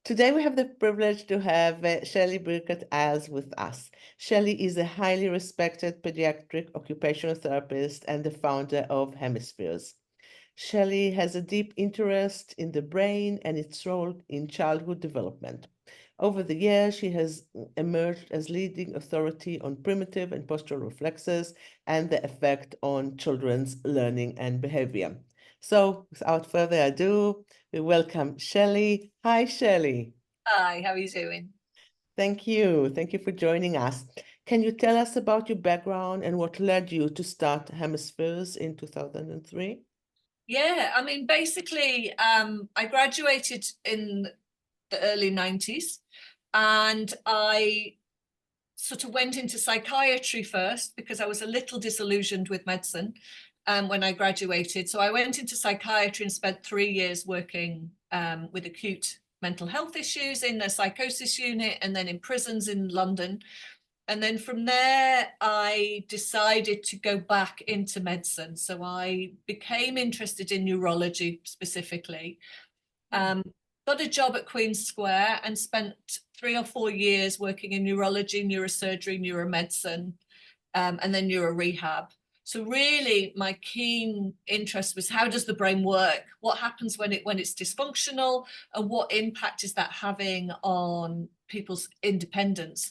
Today we have the privilege to have Shelly Birkett-Eyles with us. Shelley is a highly respected pediatric occupational therapist and the founder of Hemispheres. Shelley has a deep interest in the brain and its role in childhood development. Over the years, she has emerged as leading authority on primitive and postural reflexes and the effect on children's learning and behavior. So, without further ado, we welcome Shelley. Hi, Shelley. Hi, how are you doing? Thank you. Thank you for joining us. Can you tell us about your background and what led you to start Hemispheres in 2003? Yeah, I mean, basically, I graduated in the early 90s and I sort of went into psychiatry first because I was a little disillusioned with medicine when I graduated. So I went into psychiatry and spent 3 years working with acute mental health issues in a psychosis unit and then in prisons in London. And then from there, I decided to go back into medicine. So I became interested in neurology specifically. Got a job at Queen's Square and spent 3 or 4 years working in neurology, neurosurgery, neuromedicine, and then neurorehab. So really, my keen interest was how does the brain work? What happens when it's dysfunctional, and what impact is that having on people's independence?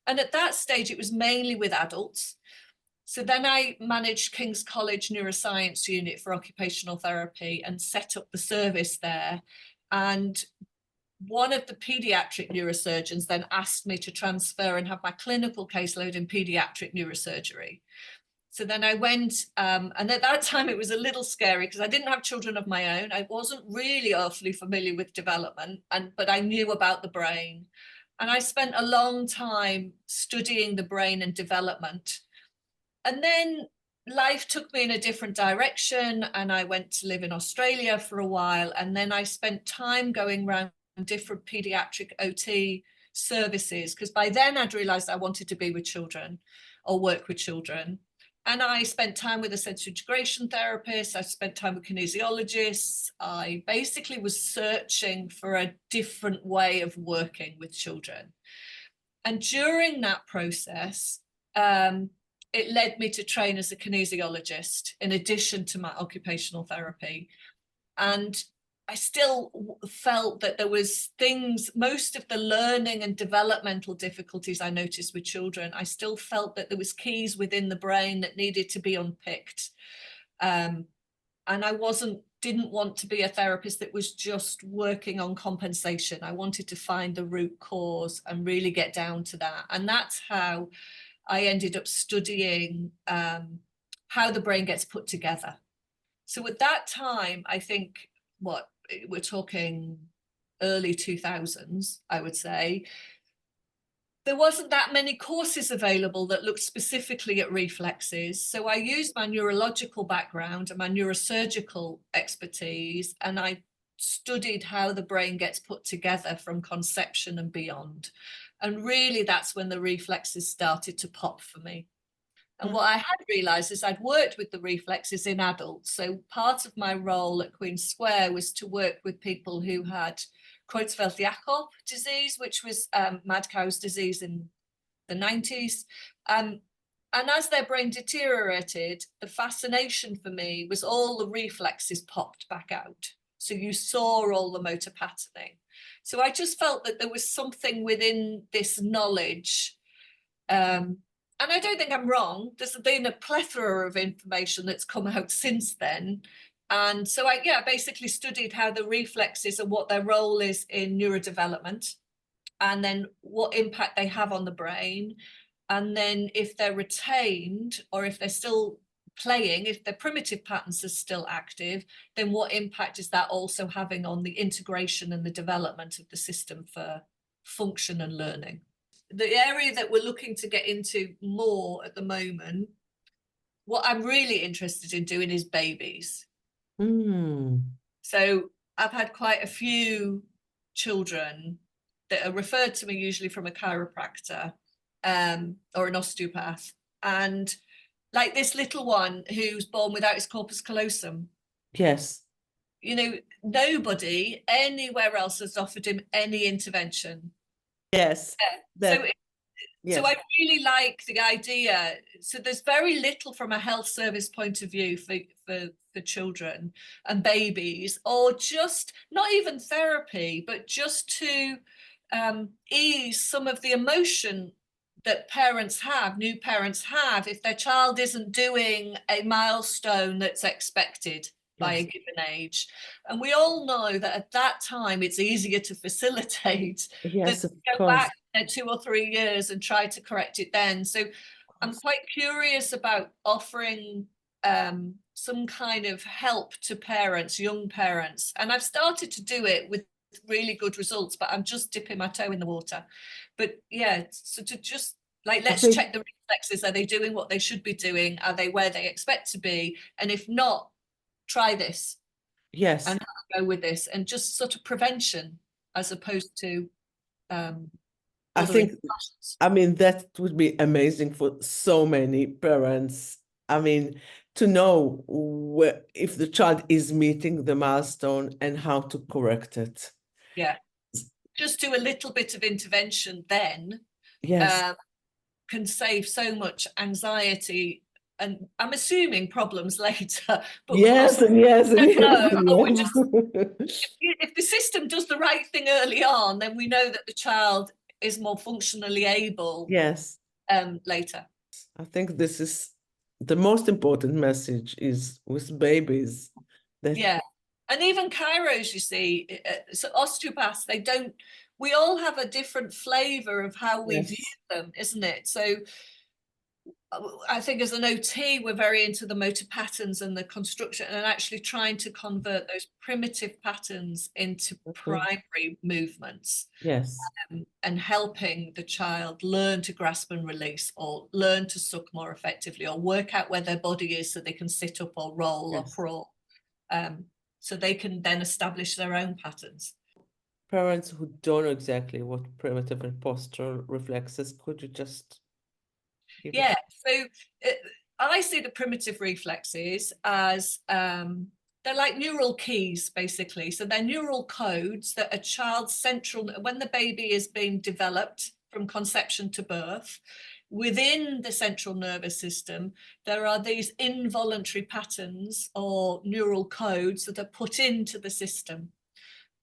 And at that stage, it was mainly with adults. So then I managed King's College Neuroscience Unit for Occupational Therapy and set up the service there. And one of the pediatric neurosurgeons then asked me to transfer and have my clinical caseload in pediatric neurosurgery. So then I went, and at that time it was a little scary because I didn't have children of my own. I wasn't really awfully familiar with development, but I knew about the brain. And I spent a long time studying the brain and development. And then life took me in a different direction, and I went to live in Australia for a while. And then I spent time going around different pediatric OT services because by then I'd realized I wanted to be with children or work with children. And I spent time with a sensory integration therapist. I spent time with kinesiologists. I basically was searching for a different way of working with children. And during that process, it led me to train as a kinesiologist in addition to my occupational therapy. And I still felt that there was things, most of the learning and developmental difficulties I noticed with children, I still felt that there was keys within the brain that needed to be unpicked. And I didn't want to be a therapist that was just working on compensation. I wanted to find the root cause and really get down to that. And that's how I ended up studying how the brain gets put together. So at that time, I think we're talking early 2000s, I would say, there wasn't that many courses available that looked specifically at reflexes. So I used my neurological background and my neurosurgical expertise, and I studied how the brain gets put together from conception and beyond. And really, that's when the reflexes started to pop for me. And what I had realized is I'd worked with the reflexes in adults. So part of my role at Queen's Square was to work with people who had Creutzfeldt-Jakob disease, which was mad cow's disease in the 90s. And as their brain deteriorated, the fascination for me was all the reflexes popped back out. So you saw all the motor patterning. So I just felt that there was something within this knowledge. And I don't think I'm wrong. There's been a plethora of information that's come out since then. And so I basically studied how the reflexes and what their role is in neurodevelopment, and then what impact they have on the brain. And then if they're retained or if they're still playing, if their primitive patterns are still active, then what impact is that also having on the integration and the development of the system for function and learning? The area that we're looking to get into more at the moment, what I'm really interested in doing is babies. So I've had quite a few children that are referred to me usually from a chiropractor or an osteopath. And like this little one who's born without his corpus callosum. Yes. you know, nobody anywhere else has offered him any intervention. Yes, So, that so yes, I really like the idea. So there's very little from a health service point of view for children and babies, or just not even therapy, but just to ease some of the emotion that parents have, new parents have, if their child isn't doing a milestone that's expected by a yes, given age. And we all know that at that time it's easier to facilitate than yes, to of go course, back 2 or 3 years and try to correct it then. So of I'm course. quite curious about offering some kind of help to parents, young parents. And I've started to do it with really good results, but I'm just dipping my toe in the water. But yeah, so to just like, I let's think check the reflexes. Are they doing what they should be doing? Are they where they expect to be? And if not, try this yes. and go with this, and just sort of prevention as opposed to I other think, interventions. I mean, that would be amazing for so many parents. I mean, to know where, if the child is meeting the milestone and how to correct it. Yeah, just do a little bit of intervention then Yes, um, can save so much anxiety. And I'm assuming problems later, but of course yes, and yes, we and don't yes, know. and And we're just, yes. if the system does the right thing early on, then we know that the child is more functionally able Yes, later. I think this is the most important message is with babies that Yeah. And even chiros, you see, so osteopaths, they don't, we all have a different flavor of how we view yes, them, isn't it? So I think as an OT, we're very into the motor patterns and the construction and actually trying to convert those primitive patterns into mhm, primary movements yes, and helping the child learn to grasp and release or learn to suck more effectively or work out where their body is so they can sit up or roll or yes. crawl. Um, so they can then establish their own patterns. Parents who don't know exactly what primitive and postural reflexes, could you just give it? Yeah, so uh, I see the primitive reflexes as they're like neural keys, basically. So they're neural codes that a child's central, when the baby is being developed from conception to birth, within the central nervous system, there are these involuntary patterns or neural codes that are put into the system.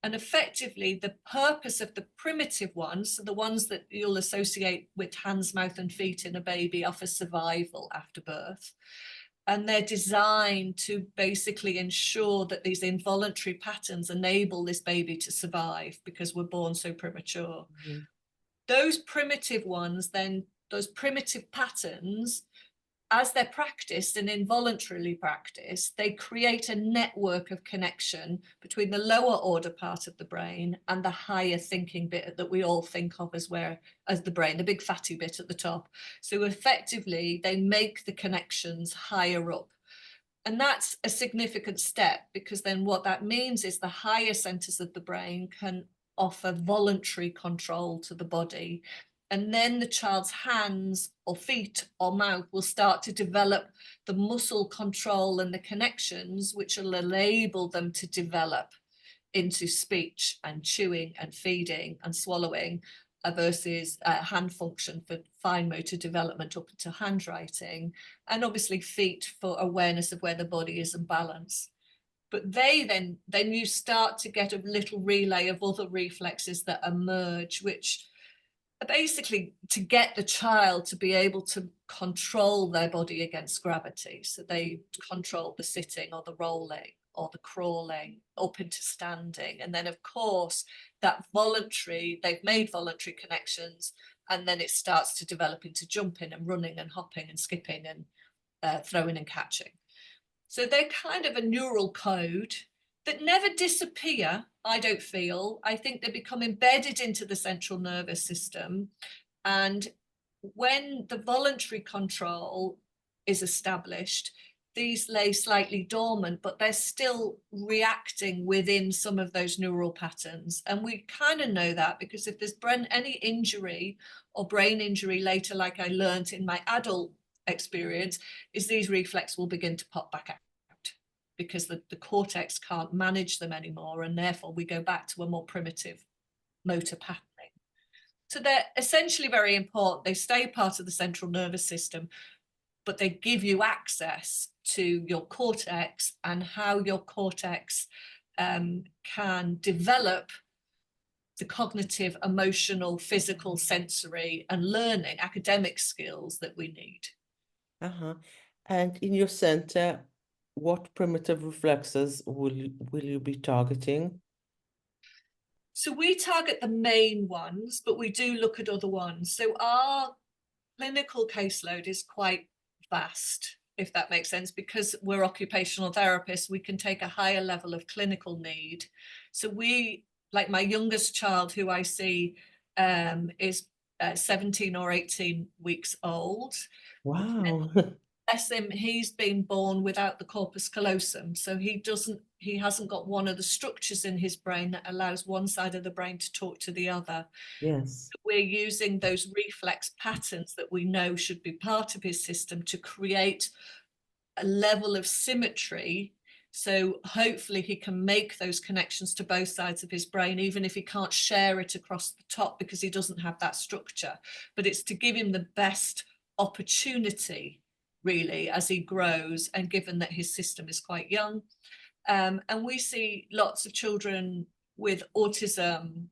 And effectively, the purpose of the primitive ones, so the ones that you'll associate with hands, mouth, and feet in a baby, are for survival after birth. And they're designed to basically ensure that these involuntary patterns enable this baby to survive because we're born so premature. Mhm. Those primitive ones, then, those primitive patterns, as they're practiced and involuntarily practiced, they create a network of connection between the lower order part of the brain and the higher thinking bit that we all think of as the brain, the big fatty bit at the top. So effectively, they make the connections higher up. And that's a significant step because then what that means is the higher centers of the brain can offer voluntary control to the body. And then the child's hands or feet or mouth will start to develop the muscle control and the connections, which will enable them to develop into speech and chewing and feeding and swallowing versus hand function for fine motor development up into handwriting, and obviously feet for awareness of where the body is and balance. But then you start to get a little relay of other reflexes that emerge, which are basically to get the child to be able to control their body against gravity. So they control the sitting or the rolling or the crawling up into standing. And then, of course, that voluntary, they've made voluntary connections, and then it starts to develop into jumping and running and hopping and skipping and throwing and catching. So they're kind of a neural code that never disappear, I don't feel. I think they become embedded into the central nervous system. And when the voluntary control is established, these lay slightly dormant, but they're still reacting within some of those neural patterns. And we kind of know that because if there's any injury or brain injury later, like I learned in my adult experience, is these reflexes will begin to pop back out. because the cortex can't manage them anymore, and therefore we go back to a more primitive motor patterning. So they're essentially very important. They stay part of the central nervous system, but they give you access to your cortex and how your cortex can develop the cognitive, emotional, physical, sensory, and learning academic skills that we need. Uh-huh. And in your center, what primitive reflexes will you be targeting? So we target the main ones, but we do look at other ones. So our clinical caseload is quite vast, if that makes sense, because we're occupational therapists, we can take a higher level of clinical need. So we, like my youngest child who I see is 17 or 18 weeks old. Wow. Bless him, he's been born without the corpus callosum, so he hasn't got one of the structures in his brain that allows one side of the brain to talk to the other. Yes. We're using those reflex patterns that we know should be part of his system to create a level of symmetry. So hopefully he can make those connections to both sides of his brain, even if he can't share it across the top because he doesn't have that structure. But it's to give him the best opportunity, really, as he grows, and given that his system is quite young. And we see lots of children with autism,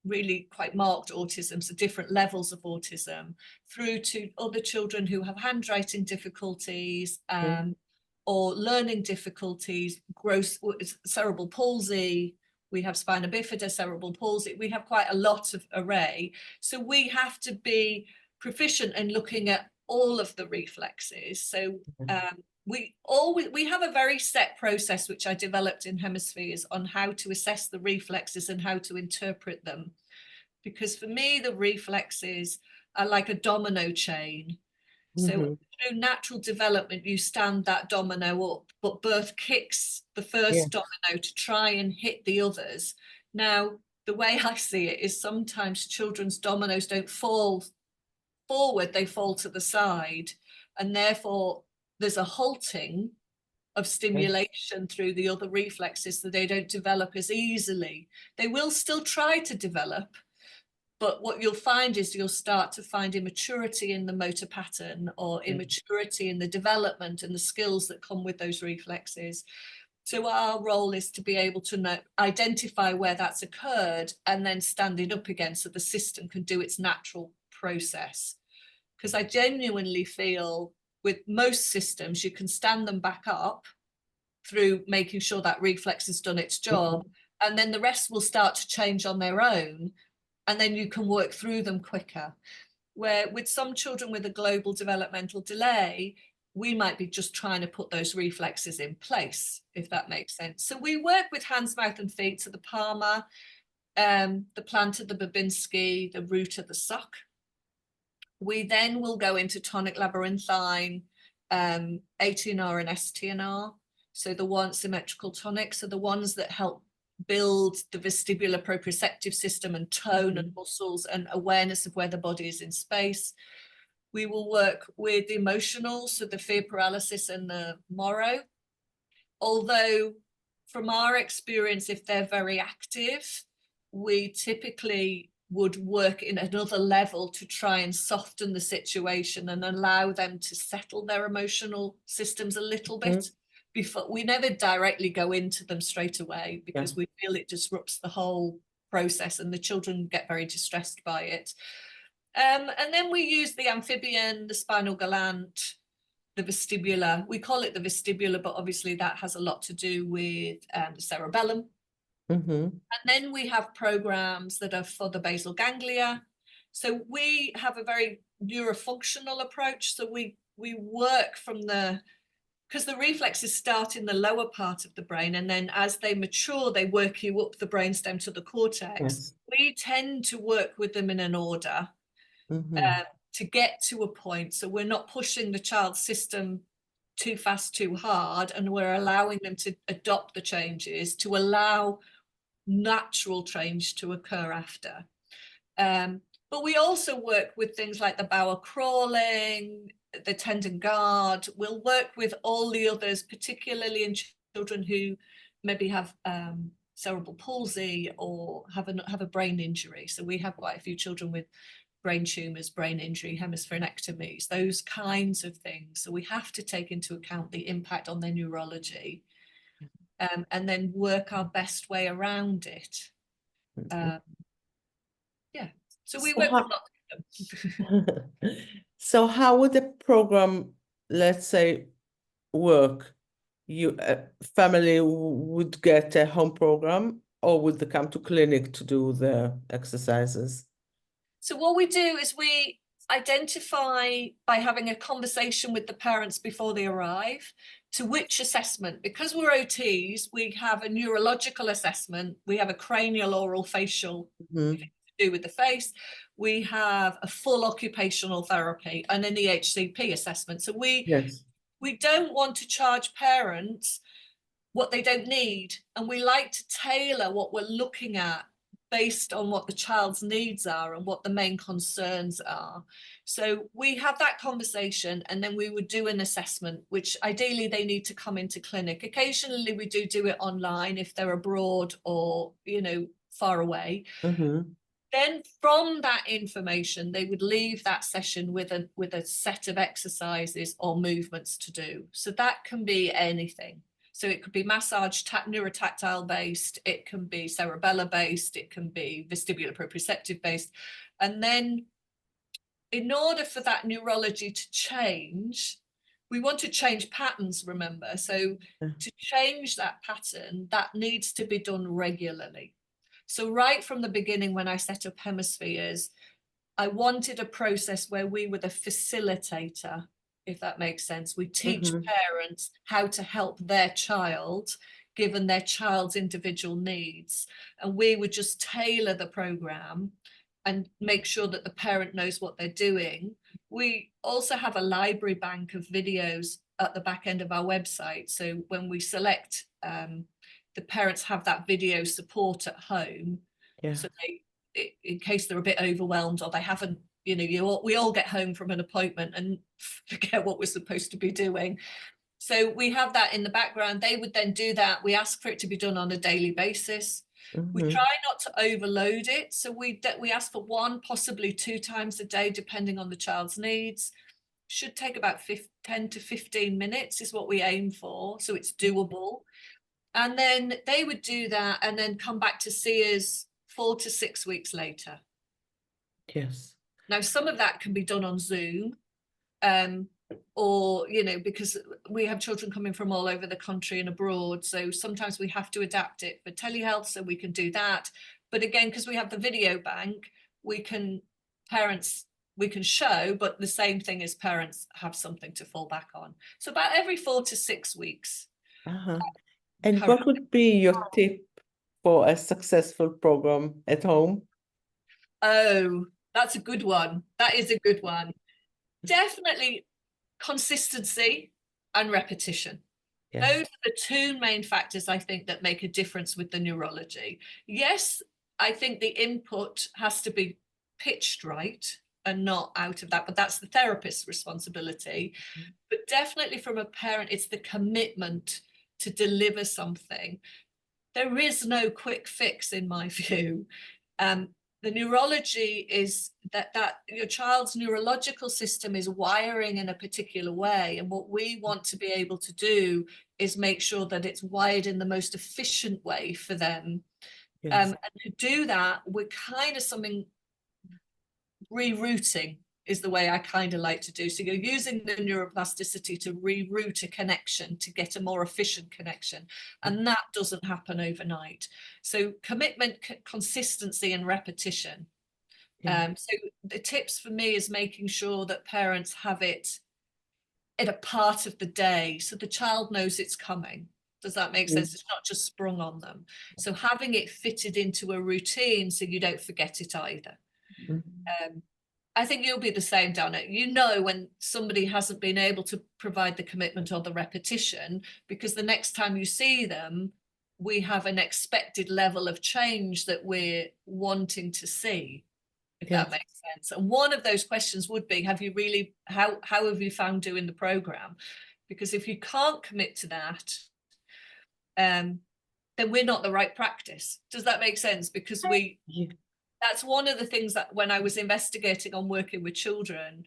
really quite marked autism, so different levels of autism, through to other children who have handwriting difficulties, or learning difficulties, gross cerebral palsy. We have spina bifida, cerebral palsy. We have quite a lot of array. So we have to be proficient in looking at all of the reflexes. So we have a very set process which I developed in Hemispheres on how to assess the reflexes and how to interpret them. Because for me, the reflexes are like a domino chain. So through natural development, you stand that domino up, but birth kicks the first domino to try and hit the others. Now, the way I see it is sometimes children's dominoes don't fall forward, they fall to the side. And therefore, there's a halting of stimulation through the other reflexes, so they don't develop as easily. They will still try to develop, but what you'll find is you'll start to find immaturity in the motor pattern or immaturity in the development and the skills that come with those reflexes. So our role is to be able to identify where that's occurred and then stand it up again so the system can do its natural process. Because I genuinely feel with most systems, you can stand them back up through making sure that reflex has done its job, and then the rest will start to change on their own, and then you can work through them quicker. Where with some children with a global developmental delay, we might be just trying to put those reflexes in place, if that makes sense. So we work with hands, mouth and feet, so the palmar, the plantar, the Babinski, the root of the sock. We then will go into tonic labyrinthine, ATNR and STNR. So the one symmetrical tonics are the ones that help build the vestibular proprioceptive system and tone and muscles and awareness of where the body is in space. We will work with the emotional, so the fear paralysis and the Moro. Although from our experience, if they're very active, we typically would work in another level to try and soften the situation and allow them to settle their emotional systems a little bit. Before we never directly go into them straight away because we feel it disrupts the whole process and the children get very distressed by it. And then we use the amphibian, the spinal galant, the vestibular. We call it the vestibular, but obviously that has a lot to do with the cerebellum. And then we have programs that are for the basal ganglia. So we have a very neurofunctional approach. So we work from because the reflexes start in the lower part of the brain, and then as they mature, they work you up the brainstem to the cortex. We tend to work with them in an order to get to a point. So we're not pushing the child's system too fast, too hard, and we're allowing them to adopt the changes to allow natural change to occur after. But we also work with things like the bowel crawling, the tendon guard. We'll work with all the others, particularly in children who maybe have cerebral palsy or have a brain injury. So we have quite a few children with brain tumours, brain injury, hemispherectomies, those kinds of things. So we have to take into account the impact on their neurology, and then work our best way around it. Yeah, so we work with lots of them. So how would the program, let's say, work? Family would get a home program, or would they come to clinic to do the exercises? So what we do is we identify by having a conversation with the parents before they arrive to which assessment. Because we're OTs, we have a neurological assessment, we have a cranial, oral, facial, to do with the face, we have a full occupational therapy and an EHCP assessment. So we don't want to charge parents what they don't need, and we like to tailor what we're looking at based on what the child's needs are and what the main concerns are. So we have that conversation, and then we would do an assessment, which ideally they need to come into clinic. Occasionally we do it online if they're abroad or, you know, far away. Then from that information, they would leave that session with a set of exercises or movements to do. So that can be anything. So it could be massage, neurotactile based, it can be cerebellar based, it can be vestibular proprioceptive based. And then in order for that neurology to change, we want to change patterns, remember. So to change that pattern, that needs to be done regularly. So right from the beginning, when I set up Hemispheres, I wanted a process where we were the facilitator, if that makes sense. We teach parents how to help their child, given their child's individual needs. And we would just tailor the program and make sure that the parent knows what they're doing. We also have a library bank of videos at the back end of our website. So when we select, the parents have that video support at home. So they, in case they're a bit overwhelmed or they haven't, you know, we all get home from an appointment and forget what we're supposed to be doing. So we have that in the background. They would then do that. We ask for it to be done on a daily basis. We try not to overload it. So we ask for 1, possibly 2 times a day, depending on the child's needs. Should take about 10 to 15 minutes is what we aim for. So it's doable. And then they would do that and then come back to see us 4 to 6 weeks later. Now, some of that can be done on Zoom, or, you know, because we have children coming from all over the country and abroad. So sometimes we have to adapt it for telehealth, so we can do that. But again, because we have the video bank, we can show, but the same thing as parents have something to fall back on. So about every 4 to 6 weeks. And what would be your tip for a successful program at home? Oh, that's a good one. That is a good one. Definitely consistency and repetition. Those are the 2 main factors, I think, that make a difference with the neurology. Yes, I think the input has to be pitched right and not out of that, but that's the therapist's responsibility. But definitely from a parent, it's the commitment to deliver something. There is no quick fix, in my view. The neurology is that your child's neurological system is wiring in a particular way. And what we want to be able to do is make sure that it's wired in the most efficient way for them. And to do that, we're kind of rerouting is the way I kind of like to do. So you're using the neuroplasticity to reroute a connection to get a more efficient connection. And that doesn't happen overnight. So commitment, consistency, and repetition. So the tips for me is making sure that parents have it in a part of the day so the child knows it's coming. Does that make sense? It's not just sprung on them. So having it fitted into a routine so you don't forget it either. I think you'll be the same, Donna. You know when somebody hasn't been able to provide the commitment or the repetition, because the next time you see them, we have an expected level of change that we're wanting to see, if that makes sense. And one of those questions would be, have you really, how have you found doing the program? Because if you can't commit to that, then we're not the right practice. Does that make sense? Because that's one of the things that when I was investigating on working with children,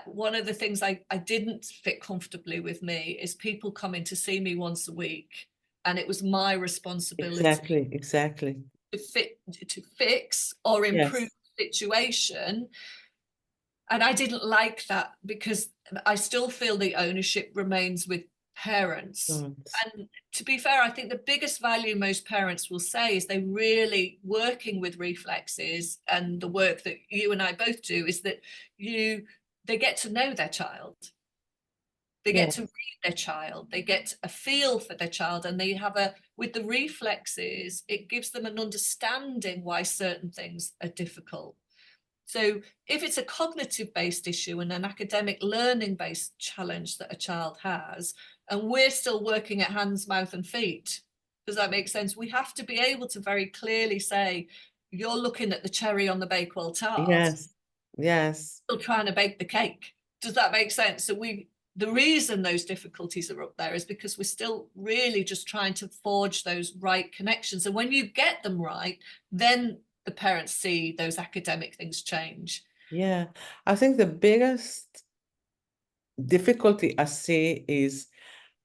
one of the things I didn't fit comfortably with me is people coming to see me once a week, and it was my responsibility Exactly. to fix or improve the situation. And I didn't like that, because I still feel the ownership remains with parents. And to be fair, I think the biggest value most parents will say is they really working with Reflexes, and the work that you and I both do is that they get to know their child. They get to read their child, they get a feel for their child, and they have with the Reflexes, it gives them an understanding why certain things are difficult. So if it's a cognitive-based issue and an academic learning-based challenge that a child has, and we're still working at hands, mouth, and feet, does that make sense? We have to be able to very clearly say, you're looking at the cherry on the Bakewell tart. Yes. Still trying to bake the cake. Does that make sense? So the reason those difficulties are up there is because we're still really just trying to forge those right connections. And when you get them right, then the parents see those academic things change. Yeah, I think the biggest difficulty I see is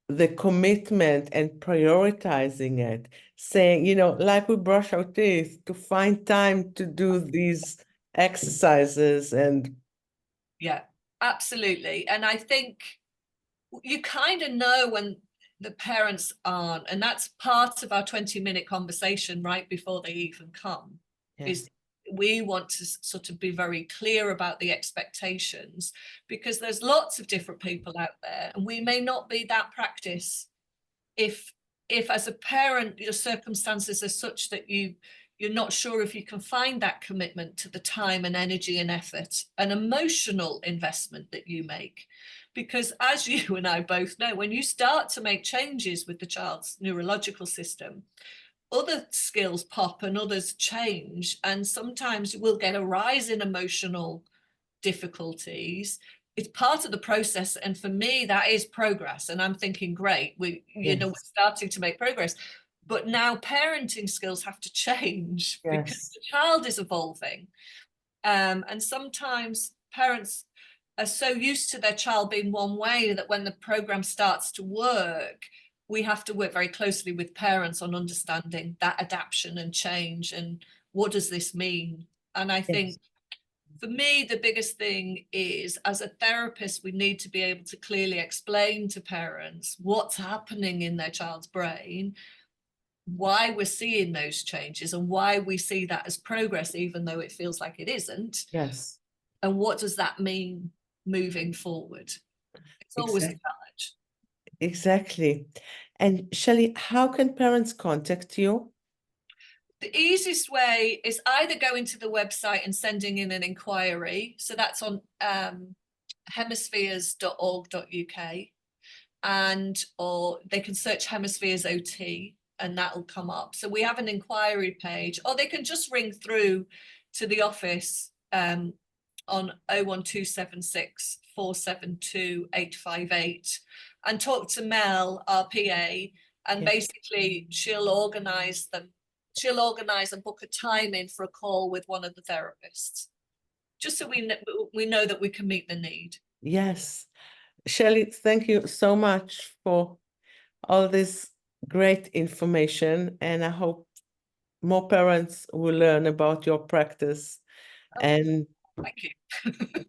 the commitment and prioritizing it, saying, like we brush our teeth, to find time to do these exercises. And yeah, absolutely. And I think you kind of know when the parents aren't, and that's part of our 20-minute conversation right before they even come. Is we want to sort of be very clear about the expectations, because there's lots of different people out there, and we may not be that practice if as a parent your circumstances are such that you're not sure if you can find that commitment to the time and energy and effort and emotional investment that you make. Because as you and I both know, when you start to make changes with the child's neurological system, other skills pop and others change, and sometimes we'll get a rise in emotional difficulties. It's part of the process, and for me that is progress, and I'm thinking, great, we're starting to make progress, but now parenting skills have to change because the child is evolving, and sometimes parents are so used to their child being one way that when the program starts to work, we have to work very closely with parents on understanding that adaptation and change, and what does this mean. And I think for me, the biggest thing is, as a therapist, we need to be able to clearly explain to parents what's happening in their child's brain, why we're seeing those changes, and why we see that as progress, even though it feels like it isn't. Yes. And what does that mean moving forward? It's always a challenge. Exactly. And Shelley, how can parents contact you? The easiest way is either going to the website and sending in an inquiry. So that's on hemispheres.org.uk, or they can search Hemispheres OT and that'll come up. So we have an inquiry page, or they can just ring through to the office on 01276 472 858 and talk to Mel, our PA, and basically she'll organise and book a time in for a call with one of the therapists, just so we know that we can meet the need. Yes. Shelley, thank you so much for all this great information, and I hope more parents will learn about your practice and thank you.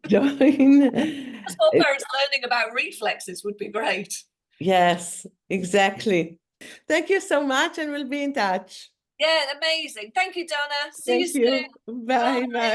join. More parents learning about Reflexes would be great. Yes, exactly. Thank you so much, and we'll be in touch. Yeah, amazing. Thank you, Donna. See you Thank you. soon. Bye. Bye.